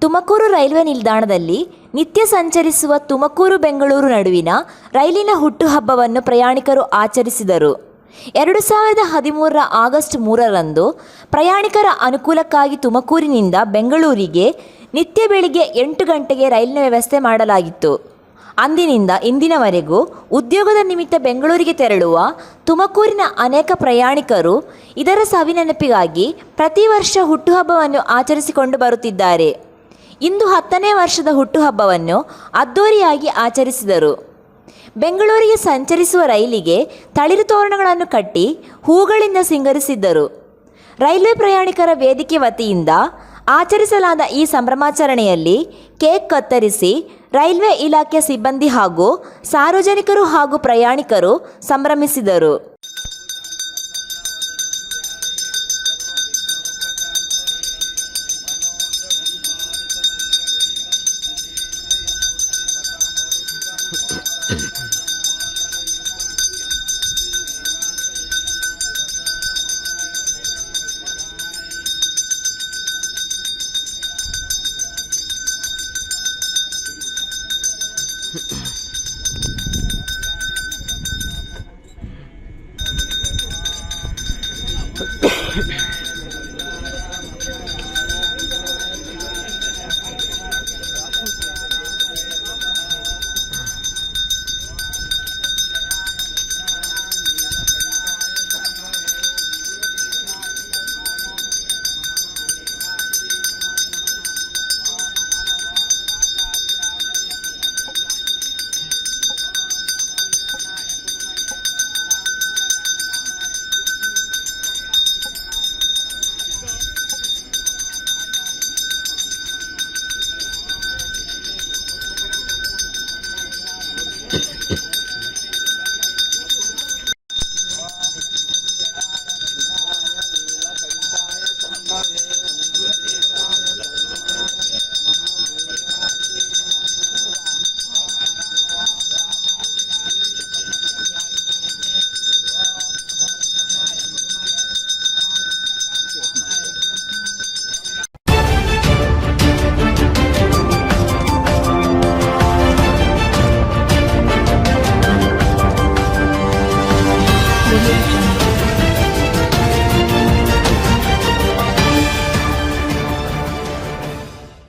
Tumakuru railway ನಿಲ್ದಾಣದಲ್ಲಿ ನಿತ್ಯ ಸಂಚರಿಸುವ ತುಮಕೂರು ಬೆಂಗಳೂರು ನಡುವಿನ ರೈಲಿನ ಹುಟ್ಟುಹಬ್ಬವನ್ನು ಪ್ರಯಾಣಿಕರು ಆಚರಿಸಿದರು. 2013 ಆಗಸ್ಟ್ 3ರಂದು ಪ್ರಯಾಣಿಕರ ಅನುಕೂಲಕ್ಕಾಗಿ ತುಮಕೂರಿನಿಂದ ಬೆಂಗಳೂರಿಗೆ ನಿತ್ಯ ಬೆಳಿಗ್ಗೆ 8 ಗಂಟೆಗೆ ರೈಲಿನ ವ್ಯವಸ್ಥೆ ಮಾಡಲಾಗಿತ್ತು. ಅಂದಿನಿಂದ ಇಂದಿನವರೆಗೂ ಉದ್ಯೋಗದ ನಿಮಿತ್ತ ಬೆಂಗಳೂರಿಗೆ ತೆರಳುವ ತುಮಕೂರಿನ ಅನೇಕ ಪ್ರಯಾಣಿಕರು ಇದರ ಸವಿನೆನಪಿಗಾಗಿ ಪ್ರತಿ ವರ್ಷ ಹುಟ್ಟುಹಬ್ಬವನ್ನು ಆಚರಿಸಿಕೊಂಡು ಬರುತ್ತಿದ್ದಾರೆ. ಇಂದು 10ನೇ ವರ್ಷದ ಹುಟ್ಟುಹಬ್ಬವನ್ನು ಅದ್ದೂರಿಯಾಗಿ ಆಚರಿಸಿದರು. ಬೆಂಗಳೂರಿಗೆ ಸಂಚರಿಸುವ ರೈಲಿಗೆ ತಳಿರು ತೋರಣಗಳನ್ನು ಕಟ್ಟಿ ಹೂಗಳಿಂದ ಸಿಂಗರಿಸಿದ್ದರು. ರೈಲ್ವೆ ಪ್ರಯಾಣಿಕರ ವೇದಿಕೆ ವತಿಯಿಂದ ಆಚರಿಸಲಾದ ಈ ಸಂಭ್ರಮಾಚರಣೆಯಲ್ಲಿ ಕೇಕ್ ಕತ್ತರಿಸಿ ರೈಲ್ವೆ ಇಲಾಖೆ ಸಿಬ್ಬಂದಿ ಹಾಗೂ ಸಾರ್ವಜನಿಕರು ಹಾಗೂ ಪ್ರಯಾಣಿಕರು ಸಂಭ್ರಮಿಸಿದರು.